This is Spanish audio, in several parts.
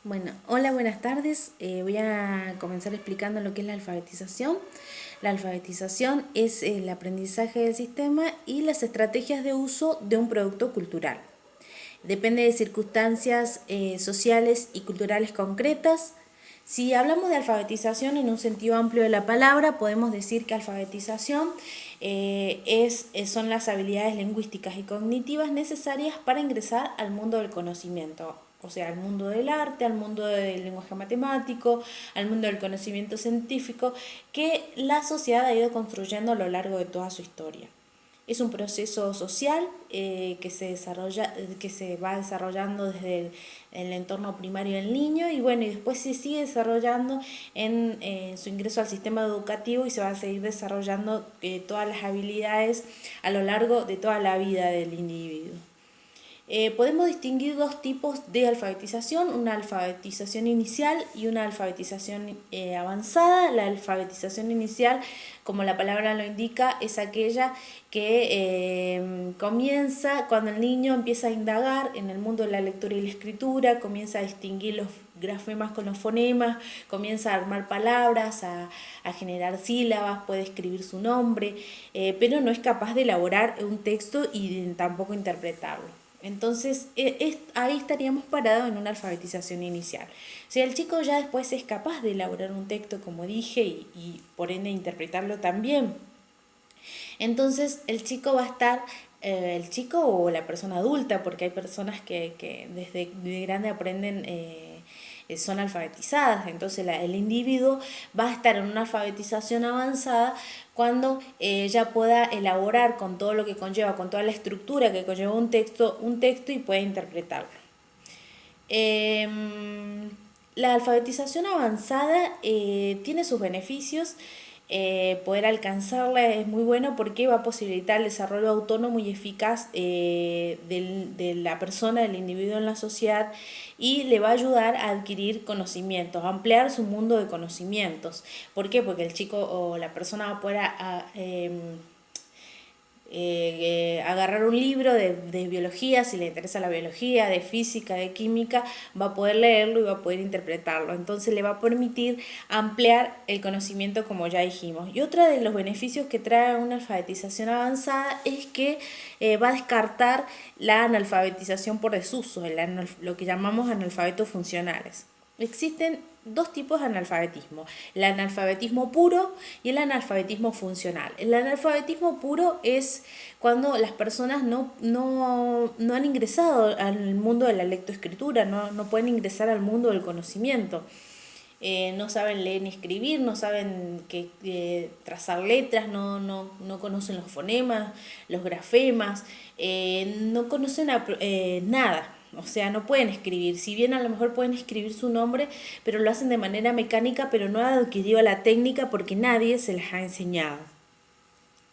Bueno, hola, buenas tardes. Voy a comenzar explicando lo que es la alfabetización. La alfabetización es el aprendizaje del sistema y las estrategias de uso de un producto cultural. Depende de circunstancias sociales y culturales concretas. Si hablamos de alfabetización en un sentido amplio de la palabra, podemos decir que alfabetización son las habilidades lingüísticas y cognitivas necesarias para ingresar al mundo del conocimiento, o sea, al mundo del arte, al mundo del lenguaje matemático, al mundo del conocimiento científico, que la sociedad ha ido construyendo a lo largo de toda su historia. Es un proceso social que se va desarrollando desde el entorno primario del niño y bueno, y después se sigue desarrollando en su ingreso al sistema educativo y se va a seguir desarrollando todas las habilidades a lo largo de toda la vida del individuo. Podemos distinguir dos tipos de alfabetización, una alfabetización inicial y una alfabetización avanzada. La alfabetización inicial, como la palabra lo indica, es aquella que comienza cuando el niño empieza a indagar en el mundo de la lectura y la escritura, comienza a distinguir los grafemas con los fonemas, comienza a armar palabras, a generar sílabas, puede escribir su nombre, pero no es capaz de elaborar un texto y tampoco interpretarlo. Entonces, ahí estaríamos parados en una alfabetización inicial. Si el chico ya después es capaz de elaborar un texto, como dije, y por ende interpretarlo también, entonces el chico va a estar, el chico o la persona adulta, porque hay personas que desde de grande aprenden, son alfabetizadas, entonces el individuo va a estar en una alfabetización avanzada cuando ya pueda elaborar con todo lo que conlleva, con toda la estructura que conlleva un texto y pueda interpretarlo. Eh, la alfabetización avanzada tiene sus beneficios. Poder alcanzarla es muy bueno porque va a posibilitar el desarrollo autónomo y eficaz de la persona, del individuo en la sociedad y le va a ayudar a adquirir conocimientos, a ampliar su mundo de conocimientos. ¿Por qué? Porque el chico o la persona va a poder agarrar un libro de biología, si le interesa la biología, de física, de química, va a poder leerlo y va a poder interpretarlo. Entonces le va a permitir ampliar el conocimiento como ya dijimos. Y otro de los beneficios que trae una alfabetización avanzada es que va a descartar la analfabetización por desuso, lo que llamamos analfabetos funcionales. Existen dos tipos de analfabetismo, el analfabetismo puro y el analfabetismo funcional. El analfabetismo puro es cuando las personas no han ingresado al mundo de la lectoescritura, no pueden ingresar al mundo del conocimiento. No saben leer ni escribir, no saben trazar letras, no conocen los fonemas, los grafemas, no conocen nada. O sea, no pueden escribir, si bien a lo mejor pueden escribir su nombre, pero lo hacen de manera mecánica, pero no han adquirido la técnica porque nadie se les ha enseñado.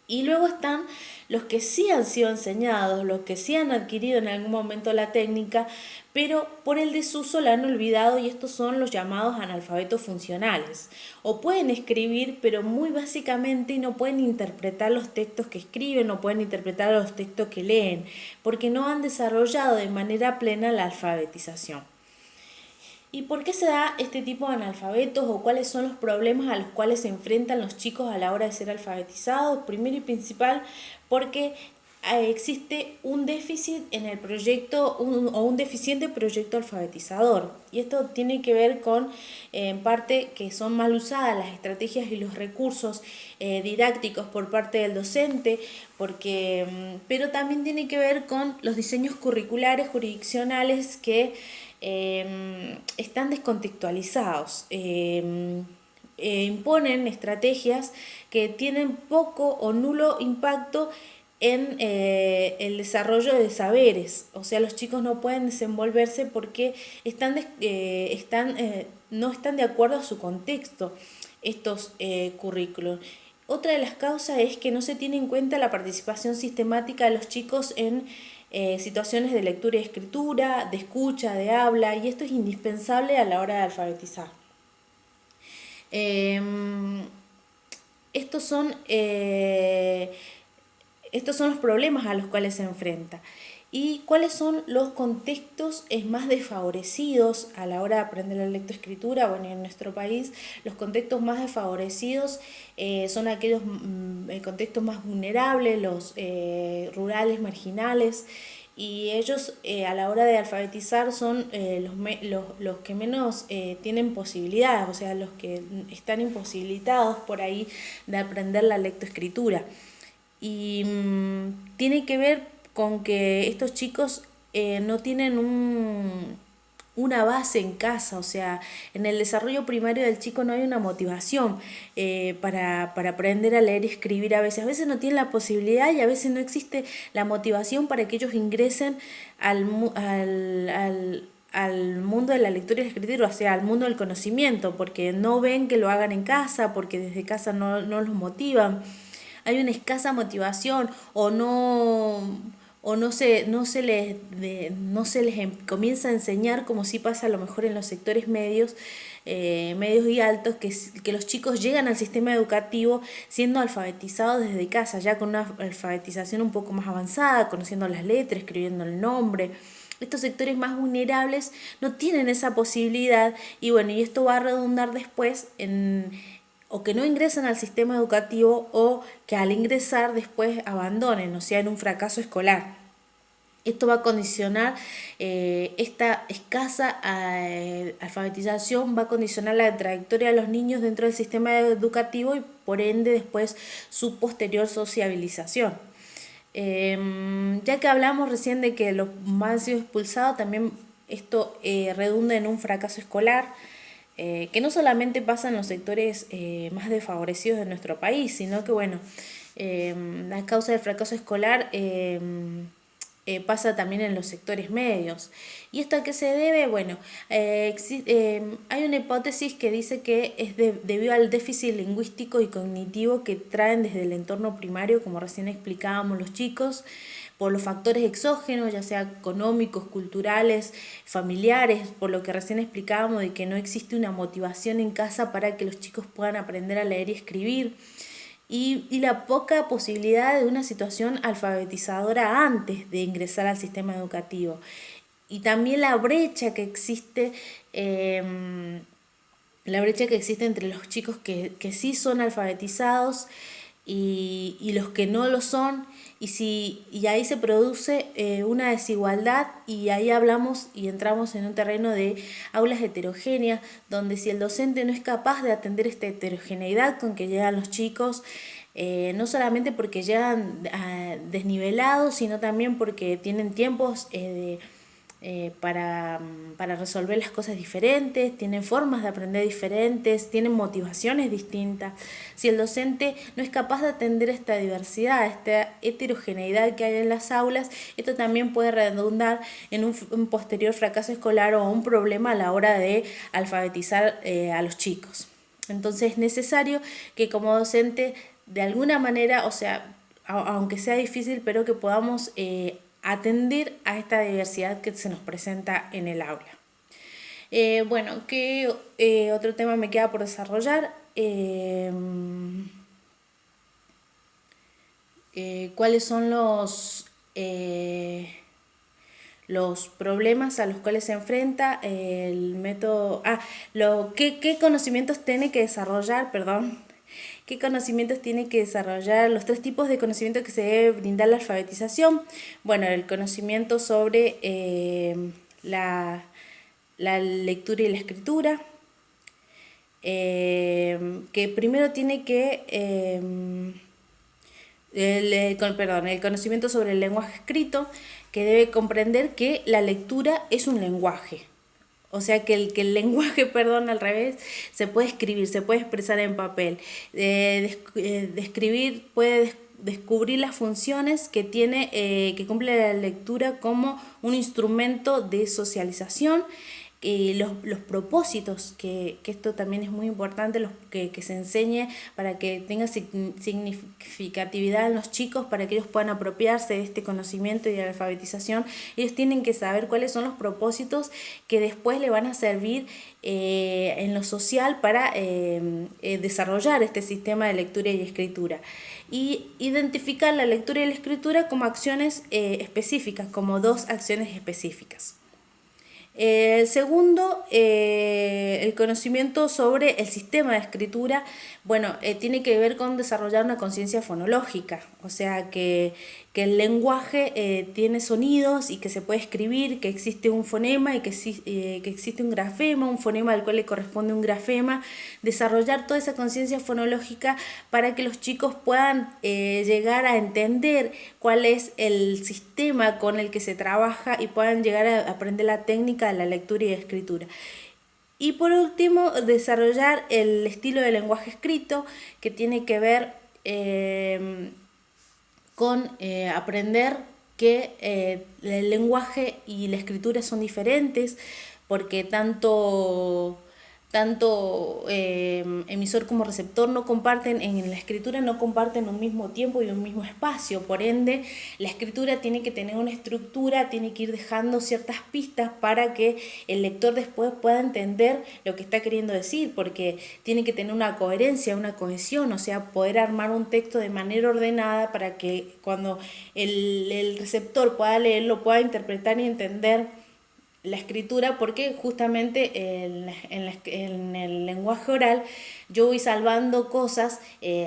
Y luego están los que sí han sido enseñados, los que sí han adquirido en algún momento la técnica, pero por el desuso la han olvidado y estos son los llamados analfabetos funcionales. O pueden escribir, pero muy básicamente y no pueden interpretar los textos que escriben, no pueden interpretar los textos que leen, porque no han desarrollado de manera plena la alfabetización. ¿Y por qué se da este tipo de analfabetos o cuáles son los problemas a los cuales se enfrentan los chicos a la hora de ser alfabetizados? Primero y principal, porque existe un déficit en el proyecto o un deficiente proyecto alfabetizador. Y esto tiene que ver con, en parte, que son mal usadas las estrategias y los recursos didácticos por parte del docente, pero también tiene que ver con los diseños curriculares jurisdiccionales que están descontextualizados. Imponen estrategias que tienen poco o nulo impacto en el desarrollo de saberes. O sea, los chicos no pueden desenvolverse porque no están de acuerdo a su contexto estos currículos. Otra de las causas es que no se tiene en cuenta la participación sistemática de los chicos en situaciones de lectura y escritura, de escucha, de habla, y esto es indispensable a la hora de alfabetizar. Eh, estos, son, eh, estos son los problemas a los cuales se enfrenta. ¿Y cuáles son los contextos más desfavorecidos a la hora de aprender la lectoescritura? Bueno, en nuestro país los contextos más desfavorecidos son aquellos contextos más vulnerables, los rurales, marginales, y ellos a la hora de alfabetizar son los que menos tienen posibilidades, o sea, los que están imposibilitados por ahí de aprender la lectoescritura. Y tiene que ver con que estos chicos no tienen una base en casa, o sea, en el desarrollo primario del chico no hay una motivación para aprender a leer y escribir a veces no tienen la posibilidad y a veces no existe la motivación para que ellos ingresen al mundo de la lectura y la escritura, o sea, al mundo del conocimiento, porque no ven que lo hagan en casa, porque desde casa no los motivan. Hay una escasa motivación o no se les comienza a enseñar, como sí pasa a lo mejor en los sectores medios y altos, que los chicos llegan al sistema educativo siendo alfabetizados desde casa, ya con una alfabetización un poco más avanzada, conociendo las letras, escribiendo el nombre. Estos sectores más vulnerables no tienen esa posibilidad y bueno, y esto va a redundar después en o que no ingresan al sistema educativo o que al ingresar después abandonen, o sea, en un fracaso escolar. Esto va a condicionar esta escasa alfabetización, va a condicionar la trayectoria de los niños dentro del sistema educativo y por ende después su posterior sociabilización. Ya que hablamos recién de que los han sido expulsados, también esto redunda en un fracaso escolar, que no solamente pasa en los sectores más desfavorecidos de nuestro país, sino que bueno, la causa del fracaso escolar pasa también en los sectores medios. ¿Y esto a qué se debe? Bueno, hay una hipótesis que dice que es debido al déficit lingüístico y cognitivo que traen desde el entorno primario, como recién explicábamos los chicos, por los factores exógenos, ya sea económicos, culturales, familiares, por lo que recién explicábamos de que no existe una motivación en casa para que los chicos puedan aprender a leer y escribir, y la poca posibilidad de una situación alfabetizadora antes de ingresar al sistema educativo. Y también la brecha que existe entre los chicos que sí son alfabetizados y los que no lo son, y ahí se produce una desigualdad, y ahí hablamos y entramos en un terreno de aulas heterogéneas, donde si el docente no es capaz de atender esta heterogeneidad con que llegan los chicos, no solamente porque llegan desnivelados, sino también porque tienen tiempos para resolver las cosas diferentes, tienen formas de aprender diferentes, tienen motivaciones distintas. Si el docente no es capaz de atender esta diversidad, esta heterogeneidad que hay en las aulas, esto también puede redundar en un posterior fracaso escolar o un problema a la hora de alfabetizar a los chicos. Entonces es necesario que como docente, de alguna manera, o sea, aunque sea difícil, pero que podamos atender a esta diversidad que se nos presenta en el aula. Bueno, ¿qué otro tema me queda por desarrollar? ¿Cuáles son los problemas a los cuales se enfrenta el método? ¿Qué conocimientos tiene que desarrollar, ¿Qué conocimientos tiene que desarrollar? Los 3 tipos de conocimientos que se debe brindar la alfabetización. Bueno, el conocimiento sobre la lectura y la escritura, que primero tiene que... el conocimiento sobre el lenguaje escrito, que debe comprender que la lectura es un lenguaje. O sea que el lenguaje, al revés, se puede escribir, se puede expresar en papel. Describir puede descubrir las funciones que cumple la lectura como un instrumento de socialización, los propósitos, que esto también es muy importante, que se enseñe para que tenga significatividad en los chicos, para que ellos puedan apropiarse de este conocimiento y de la alfabetización. Ellos tienen que saber cuáles son los propósitos que después le van a servir en lo social para desarrollar este sistema de lectura y escritura. Y identificar la lectura y la escritura como acciones específicas, como 2 acciones específicas. Segundo, el conocimiento sobre el sistema de escritura, bueno, tiene que ver con desarrollar una conciencia fonológica, o sea que el lenguaje tiene sonidos y que se puede escribir, que existe un fonema y que existe un grafema, un fonema al cual le corresponde un grafema, desarrollar toda esa conciencia fonológica para que los chicos puedan llegar a entender cuál es el sistema con el que se trabaja y puedan llegar a aprender la técnica de la lectura y la escritura. Y por último, desarrollar el estilo de lenguaje escrito, que tiene que ver con aprender que el lenguaje y la escritura son diferentes, porque tanto emisor como receptor no comparten, en la escritura no comparten un mismo tiempo y un mismo espacio. Por ende, la escritura tiene que tener una estructura, tiene que ir dejando ciertas pistas para que el lector después pueda entender lo que está queriendo decir, porque tiene que tener una coherencia, una cohesión, o sea, poder armar un texto de manera ordenada para que cuando el receptor pueda leerlo, pueda interpretar y entender la escritura, porque justamente en el lenguaje oral yo voy salvando cosas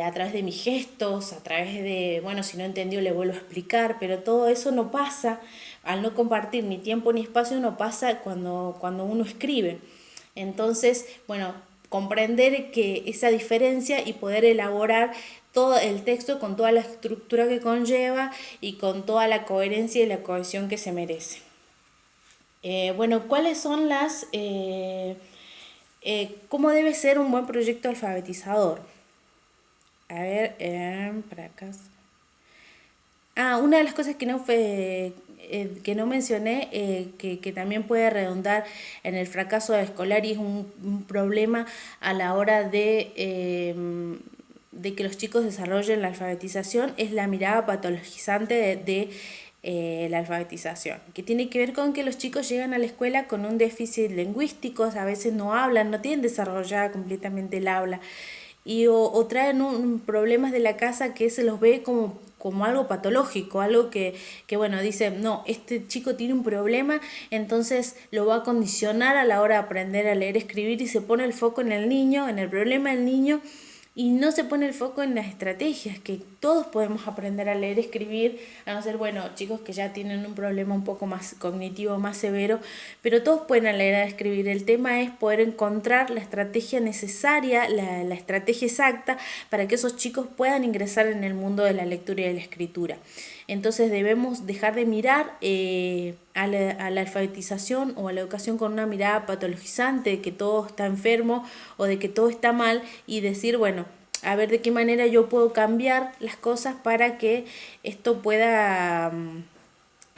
a través de mis gestos, a través de, bueno, si no entendió le vuelvo a explicar, pero todo eso no pasa, al no compartir ni tiempo ni espacio, no pasa cuando uno escribe. Entonces, bueno, comprender que esa diferencia y poder elaborar todo el texto con toda la estructura que conlleva y con toda la coherencia y la cohesión que se merece. Bueno, ¿cuáles son cómo debe ser un buen proyecto alfabetizador? A ver, para acá. Una de las cosas que no mencioné, que también puede redundar en el fracaso escolar y es un problema a la hora de que los chicos desarrollen la alfabetización, es la mirada patologizante de la alfabetización, que tiene que ver con que los chicos llegan a la escuela con un déficit lingüístico, a veces no hablan, no tienen desarrollada completamente el habla, o traen problemas de la casa que se los ve como algo patológico, algo que bueno, dicen, no, este chico tiene un problema, entonces lo va a condicionar a la hora de aprender a leer, escribir, y se pone el foco en el niño, en el problema del niño, y no se pone el foco en las estrategias, que todos podemos aprender a leer, escribir, a no ser, bueno, chicos que ya tienen un problema un poco más cognitivo, más severo, pero todos pueden leer, escribir. El tema es poder encontrar la estrategia necesaria, la estrategia exacta para que esos chicos puedan ingresar en el mundo de la lectura y de la escritura. Entonces debemos dejar de mirar a la alfabetización o a la educación con una mirada patologizante de que todo está enfermo o de que todo está mal, y decir, bueno, a ver de qué manera yo puedo cambiar las cosas para que esto pueda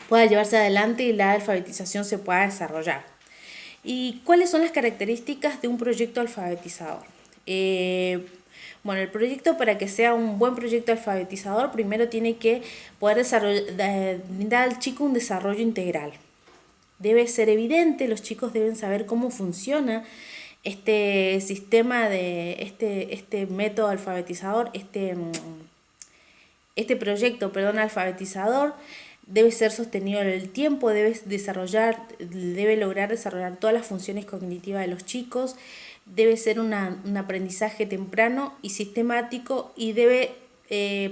llevarse adelante y la alfabetización se pueda desarrollar. ¿Y cuáles son las características de un proyecto alfabetizador? Bueno, el proyecto, para que sea un buen proyecto alfabetizador, primero tiene que poder brindar al chico un desarrollo integral. Debe ser evidente, los chicos deben saber cómo funciona este sistema de este método alfabetizador, este proyecto, alfabetizador. Debe ser sostenido en el tiempo, debe lograr desarrollar todas las funciones cognitivas de los chicos, debe ser un aprendizaje temprano y sistemático, y debe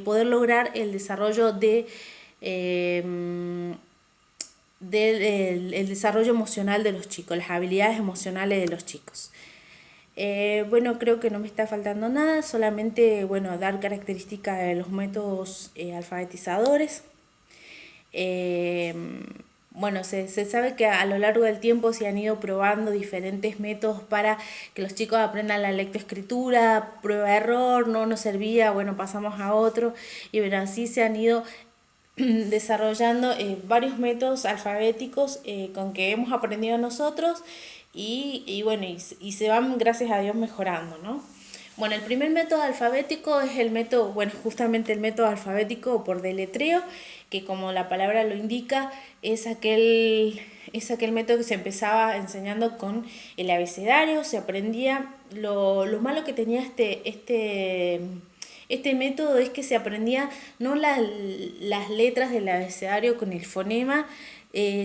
poder lograr el desarrollo el desarrollo emocional de los chicos, las habilidades emocionales de los chicos. Bueno, creo que no me está faltando nada, solamente, bueno, dar características de los métodos alfabetizadores. Bueno, se sabe que a lo largo del tiempo se han ido probando diferentes métodos para que los chicos aprendan la lectoescritura, prueba-error, no servía, bueno, pasamos a otro, y bueno, así se han ido desarrollando varios métodos alfabéticos con que hemos aprendido nosotros, y bueno, y se van, gracias a Dios, mejorando, ¿no? Bueno, el primer método alfabético es el método, bueno, justamente el método alfabético por deletreo, que como la palabra lo indica, es aquel método que se empezaba enseñando con el abecedario, se aprendía, lo malo que tenía este método es que se aprendía no las letras del abecedario con el fonema,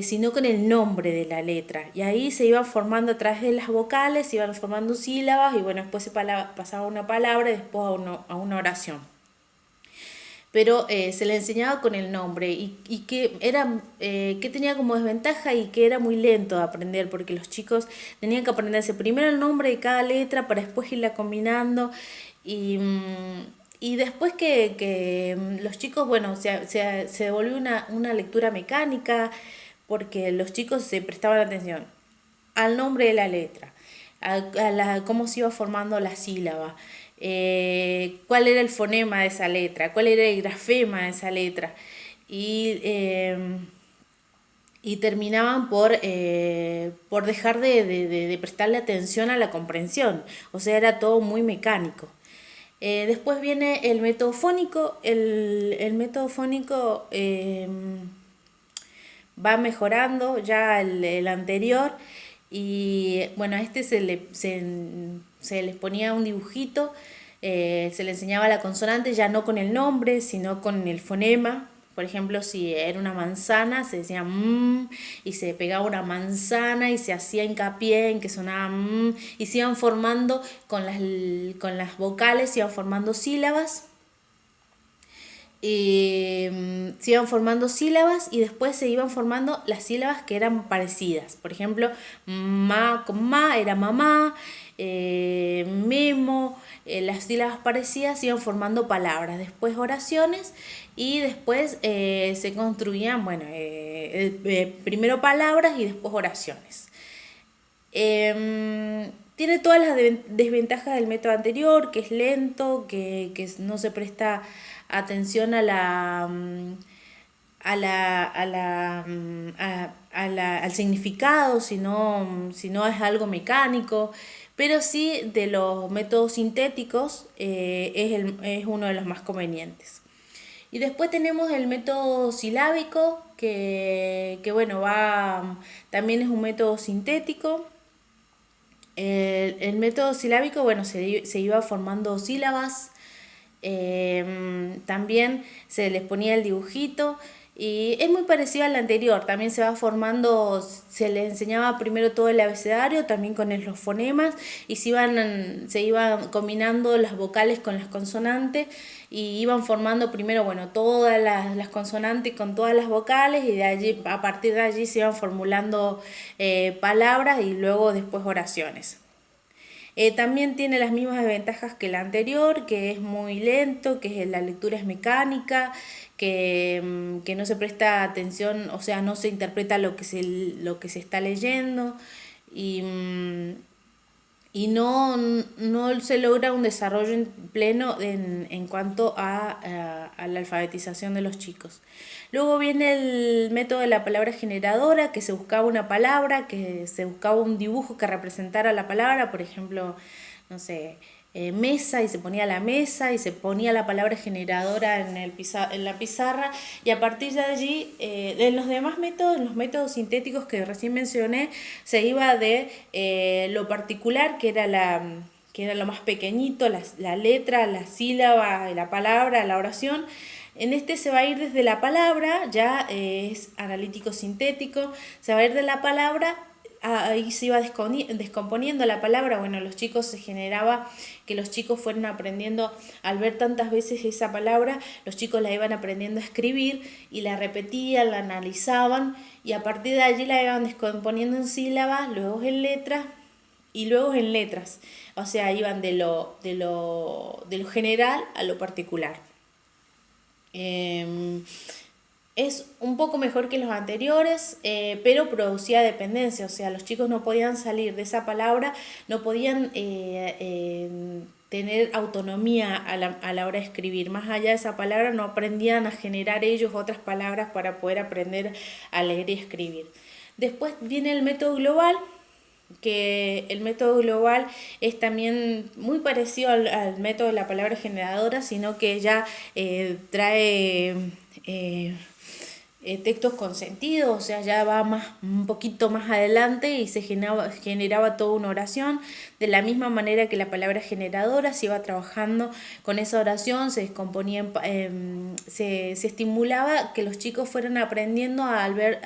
sino con el nombre de la letra. Y ahí se iban formando a través de las vocales, se iban formando sílabas y bueno, después se pasaba una palabra y después a una oración. Pero se le enseñaba con el nombre y que tenía como desventaja y que era muy lento de aprender porque los chicos tenían que aprenderse primero el nombre de cada letra para después irla combinando y después que los chicos, bueno, se volvió una lectura mecánica porque los chicos se prestaban atención al nombre de la letra, cómo se iba formando la sílaba, cuál era el fonema de esa letra, cuál era el grafema de esa letra. Y terminaban por dejar de prestarle atención a la comprensión, o sea, era todo muy mecánico. Después viene el método fónico. El método fónico va mejorando ya el anterior y bueno, a este se les ponía un dibujito, se le enseñaba la consonante ya no con el nombre, sino con el fonema. Por ejemplo, si era una manzana, se decía y se pegaba una manzana y se hacía hincapié en que sonaba y se iban formando con las vocales, se iban formando sílabas. Se iban formando sílabas y después se iban formando las sílabas que eran parecidas. Por ejemplo, ma con ma era mamá, memo, las sílabas parecidas iban formando palabras, después oraciones y después se construían, bueno, primero palabras y después oraciones. Tiene todas las desventajas del método anterior, que es lento, que no se presta atención al significado, sino es algo mecánico, pero sí de los métodos sintéticos es uno de los más convenientes. Y después tenemos el método silábico, que bueno, también es un método sintético. El método silábico, bueno, se iba formando sílabas, también se les ponía el dibujito y es muy parecido al anterior, también se va formando, se les enseñaba primero todo el abecedario, también con los fonemas y se iban combinando las vocales con las consonantes y iban formando primero, bueno, todas las consonantes con todas las vocales y de allí, a partir de allí se iban formulando palabras y luego después oraciones. También tiene las mismas desventajas que el anterior, que es muy lento, que la lectura es mecánica, que no se presta atención, o sea, no se interpreta lo que se está leyendo y no se logra un desarrollo pleno en cuanto a la alfabetización de los chicos. Luego viene el método de la palabra generadora, que se buscaba una palabra, que se buscaba un dibujo que representara la palabra, por ejemplo, no sé, mesa, y se ponía la mesa y se ponía la palabra generadora en la pizarra, y a partir de allí, en los demás métodos, los métodos sintéticos que recién mencioné, se iba de lo particular, que era lo más pequeñito, la letra, la sílaba, la palabra, la oración. En este se va a ir desde la palabra, ya es analítico sintético, se va a ir de la palabra, ahí se iba descomponiendo la palabra. Bueno, los chicos se generaba que los chicos fueron aprendiendo, al ver tantas veces esa palabra, los chicos la iban aprendiendo a escribir y la repetían, la analizaban y a partir de allí la iban descomponiendo en sílabas, luego en letras y luego en letras. O sea, iban de lo general a lo particular. Es un poco mejor que los anteriores, pero producía dependencia, o sea, los chicos no podían salir de esa palabra, no podían tener autonomía a la hora de escribir. Más allá de esa palabra, no aprendían a generar ellos otras palabras para poder aprender a leer y escribir. Después viene el método global. que el método global es también muy parecido al método de la palabra generadora, sino que ya trae textos con sentido, o sea, ya va un poquito más adelante y se generaba toda una oración. De la misma manera que la palabra generadora se iba trabajando con esa oración, se descomponía, se estimulaba que los chicos fueran aprendiendo al ver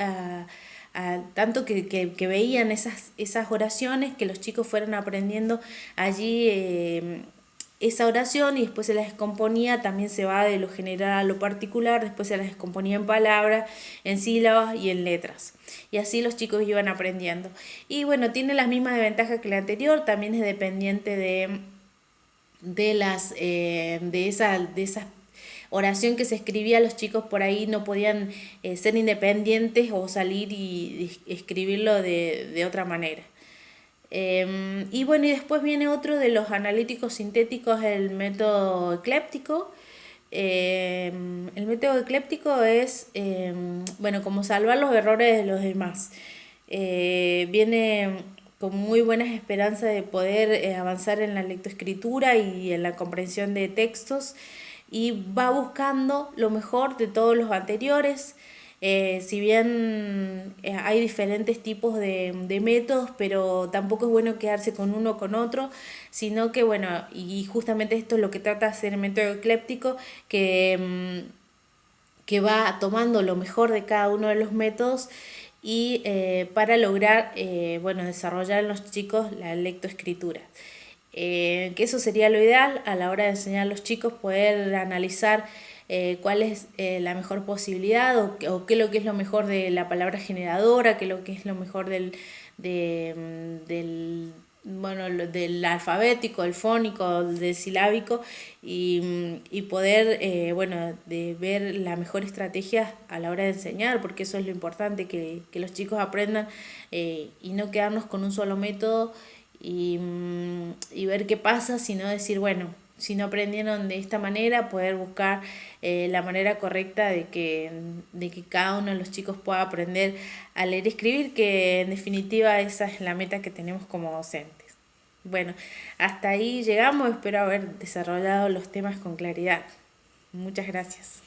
tanto que veían esas oraciones, que los chicos fueran aprendiendo allí esa oración, y después se la descomponía, también se va de lo general a lo particular, después se la descomponía en palabras, en sílabas y en letras. Y así los chicos iban aprendiendo. Y bueno, tiene las mismas desventajas que la anterior, también es dependiente de esas oración que se escribía, los chicos por ahí no podían ser independientes o salir y escribirlo de otra manera. Y bueno, y después viene otro de los analíticos sintéticos, el método ecléptico. El método ecléptico es, bueno, como salvar los errores de los demás. Viene con muy buenas esperanzas de poder avanzar en la lectoescritura y en la comprensión de textos, y va buscando lo mejor de todos los anteriores. Si bien hay diferentes tipos de métodos, pero tampoco es bueno quedarse con uno o con otro, sino que bueno, y justamente esto es lo que trata de hacer el método ecléptico, que va tomando lo mejor de cada uno de los métodos y para lograr bueno, desarrollar en los chicos la lectoescritura. Que eso sería lo ideal a la hora de enseñar a los chicos, poder analizar cuál es la mejor posibilidad, o qué es lo que es lo mejor de la palabra generadora, qué es lo que es lo mejor del alfabético, del fónico, del silábico, y poder bueno, de ver la mejor estrategia a la hora de enseñar, porque eso es lo importante, que los chicos aprendan y no quedarnos con un solo método y ver qué pasa, sino decir, bueno, si no aprendieron de esta manera, poder buscar la manera correcta de que cada uno de los chicos pueda aprender a leer y escribir, que en definitiva esa es la meta que tenemos como docentes. Bueno, hasta ahí llegamos, espero haber desarrollado los temas con claridad. Muchas gracias.